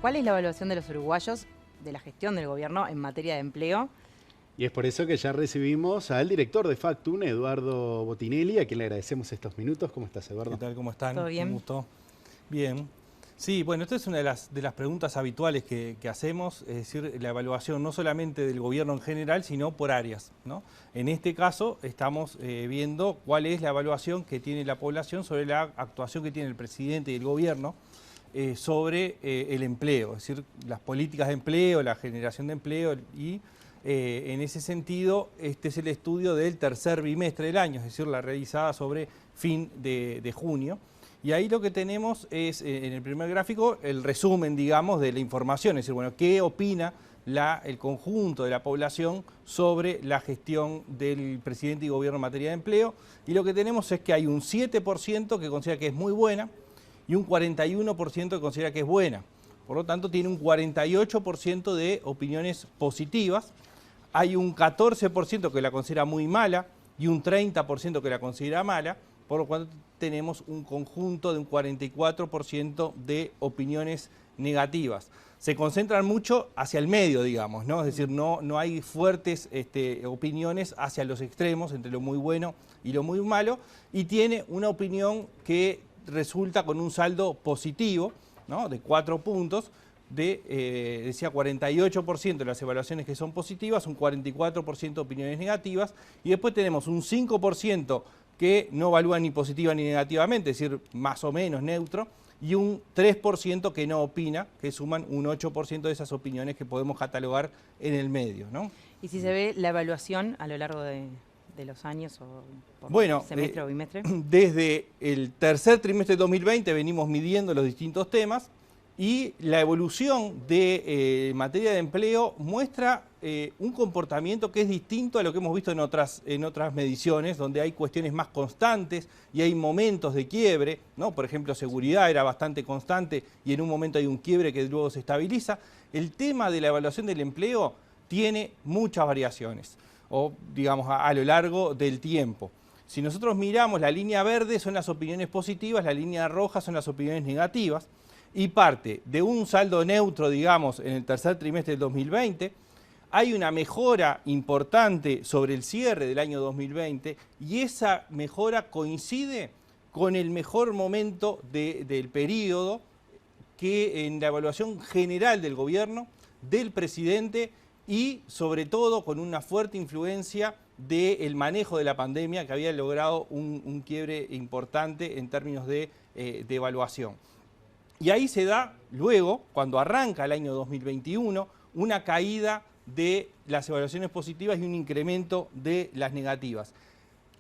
¿Cuál es la evaluación de los uruguayos de la gestión del gobierno en materia de empleo? Y es por eso que ya recibimos al director de Factun, Eduardo Botinelli, a quien le agradecemos estos minutos. ¿Cómo estás, Eduardo? ¿Qué tal? ¿Cómo están? ¿Todo bien? Un gusto. Bien. Sí, bueno, esta es una de las preguntas habituales que hacemos, es decir, la evaluación no solamente del gobierno en general, sino por áreas, ¿no? En este caso estamos viendo cuál es la evaluación que tiene la población sobre la actuación que tiene el presidente y el gobierno sobre el empleo, es decir, las políticas de empleo, la generación de empleo y en ese sentido, este es el estudio del tercer bimestre del año, es decir, la realizada sobre fin de junio. Y ahí lo que tenemos es, en el primer gráfico, el resumen, digamos, de la información, es decir, bueno, qué opina el conjunto de la población sobre la gestión del presidente y gobierno en materia de empleo. Y lo que tenemos es que hay un 7% que considera que es muy buena y un 41% que considera que es buena. Por lo tanto, tiene un 48% de opiniones positivas. Hay un 14% que la considera muy mala y un 30% que la considera mala, por lo cual tenemos un conjunto de un 44% de opiniones negativas. Se concentran mucho hacia el medio, digamos, ¿no? Es decir, no hay fuertes opiniones hacia los extremos, entre lo muy bueno y lo muy malo, y tiene una opinión que resulta con un saldo positivo, ¿no? De 4 puntos, decía 48% de las evaluaciones que son positivas, un 44% de opiniones negativas, y después tenemos un 5% que no evalúan ni positiva ni negativamente, es decir, más o menos neutro, y un 3% que no opina, que suman un 8% de esas opiniones que podemos catalogar en el medio, ¿no? ¿Y si se ve la evaluación a lo largo de los años o por semestre o bimestre? Desde el tercer trimestre de 2020 venimos midiendo los distintos temas y la evolución de materia de empleo muestra un comportamiento que es distinto a lo que hemos visto en otras mediciones, donde hay cuestiones más constantes y hay momentos de quiebre, ¿no? Por ejemplo, seguridad era bastante constante y en un momento hay un quiebre que luego se estabiliza. El tema de la evaluación del empleo tiene muchas variaciones, o digamos a lo largo del tiempo. Si nosotros miramos, la línea verde son las opiniones positivas, la línea roja son las opiniones negativas, y parte de un saldo neutro, digamos, en el tercer trimestre del 2020, hay una mejora importante sobre el cierre del año 2020 y esa mejora coincide con el mejor momento del periodo que en la evaluación general del gobierno, del presidente y sobre todo con una fuerte influencia del manejo de la pandemia que había logrado un quiebre importante en términos de evaluación. Y ahí se da luego, cuando arranca el año 2021, una caída de las evaluaciones positivas y un incremento de las negativas.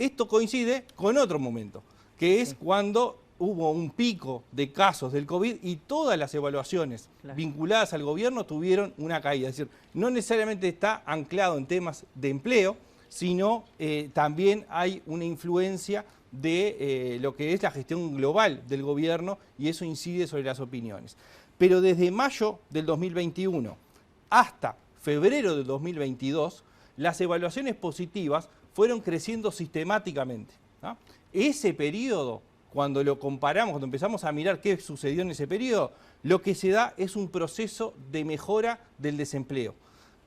Esto coincide con otro momento, que es cuando hubo un pico de casos del COVID y todas las evaluaciones vinculadas al gobierno tuvieron una caída. Es decir, no necesariamente está anclado en temas de empleo, sino también hay una influencia de lo que es la gestión global del gobierno y eso incide sobre las opiniones. Pero desde mayo del 2021 hasta febrero del 2022, las evaluaciones positivas fueron creciendo sistemáticamente, ¿no? Ese periodo, cuando lo comparamos, cuando empezamos a mirar qué sucedió en ese periodo, lo que se da es un proceso de mejora del desempleo.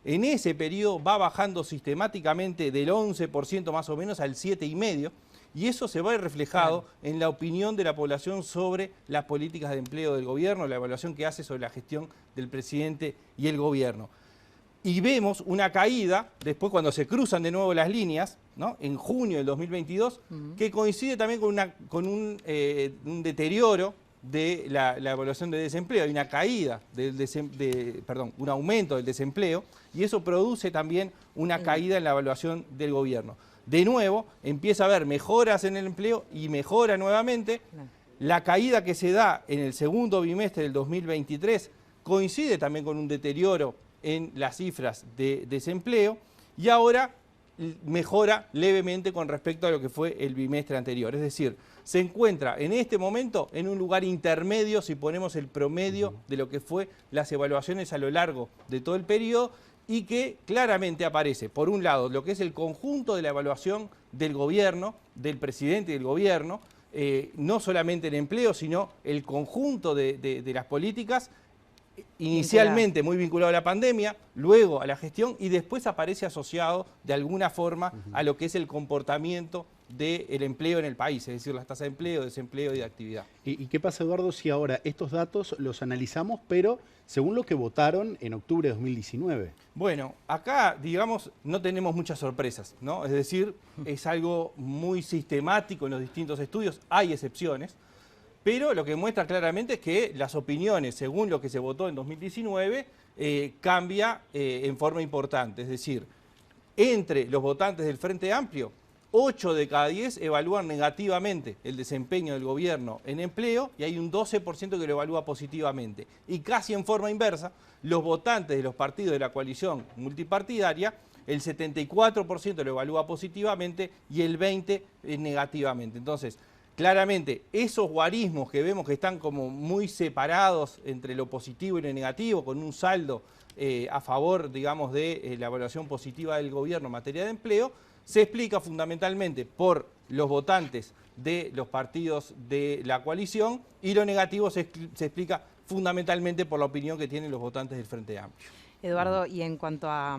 En ese periodo va bajando sistemáticamente del 11% más o menos al 7,5%, y eso se va a ver reflejado en la opinión de la población sobre las políticas de empleo del gobierno, la evaluación que hace sobre la gestión del presidente y el gobierno. Y vemos una caída, después cuando se cruzan de nuevo las líneas, ¿no? En junio del 2022, que coincide también con un deterioro de la evaluación de desempleo. Hay una caída, un aumento del desempleo, y eso produce también una caída en la evaluación del gobierno. De nuevo, empieza a haber mejoras en el empleo y mejora nuevamente. La caída que se da en el segundo bimestre del 2023 coincide también con un deterioro en las cifras de desempleo y ahora mejora levemente con respecto a lo que fue el bimestre anterior. Es decir, se encuentra en este momento en un lugar intermedio si ponemos el promedio de lo que fue las evaluaciones a lo largo de todo el periodo y que claramente aparece, por un lado, lo que es el conjunto de la evaluación del gobierno, del presidente y del gobierno, no solamente en empleo, sino el conjunto de las políticas inicialmente muy vinculado a la pandemia, luego a la gestión y después aparece asociado de alguna forma a lo que es el comportamiento del empleo en el país, es decir, las tasas de empleo, desempleo y de actividad. ¿Y qué pasa, Eduardo, si ahora estos datos los analizamos, pero según lo que votaron en octubre de 2019? Bueno, acá, digamos, no tenemos muchas sorpresas, ¿no? Es decir, es algo muy sistemático en los distintos estudios, hay excepciones, pero lo que muestra claramente es que las opiniones, según lo que se votó en 2019, cambia en forma importante. Es decir, entre los votantes del Frente Amplio, 8 de cada 10 evalúan negativamente el desempeño del gobierno en empleo y hay un 12% que lo evalúa positivamente. Y casi en forma inversa, los votantes de los partidos de la coalición multipartidaria, el 74% lo evalúa positivamente y el 20% negativamente. Entonces, claramente, esos guarismos que vemos que están como muy separados entre lo positivo y lo negativo, con un saldo a favor, digamos, de la evaluación positiva del gobierno en materia de empleo, se explica fundamentalmente por los votantes de los partidos de la coalición y lo negativo se explica fundamentalmente por la opinión que tienen los votantes del Frente Amplio. Eduardo, y en cuanto a...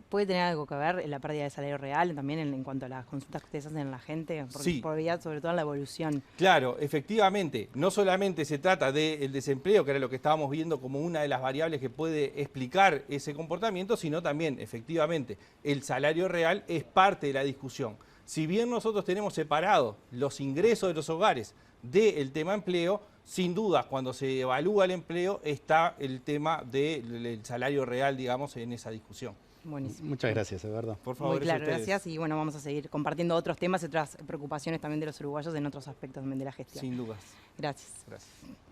¿puede tener algo que ver en la pérdida de salario real también en cuanto a las consultas que ustedes hacen en la gente? Porque Sí. podría, sobre todo en la evolución. Claro, efectivamente, no solamente se trata del desempleo, que era lo que estábamos viendo como una de las variables que puede explicar ese comportamiento, sino también, efectivamente, el salario real es parte de la discusión. Si bien nosotros tenemos separados los ingresos de los hogares del tema empleo, sin duda, cuando se evalúa el empleo, está el tema del salario real, digamos, en esa discusión. Buenísimo. Muchas gracias, Eduardo. Por favor, muy claro, gracias. Y bueno, vamos a seguir compartiendo otros temas y otras preocupaciones también de los uruguayos en otros aspectos también de la gestión. Sin dudas. Gracias. Gracias.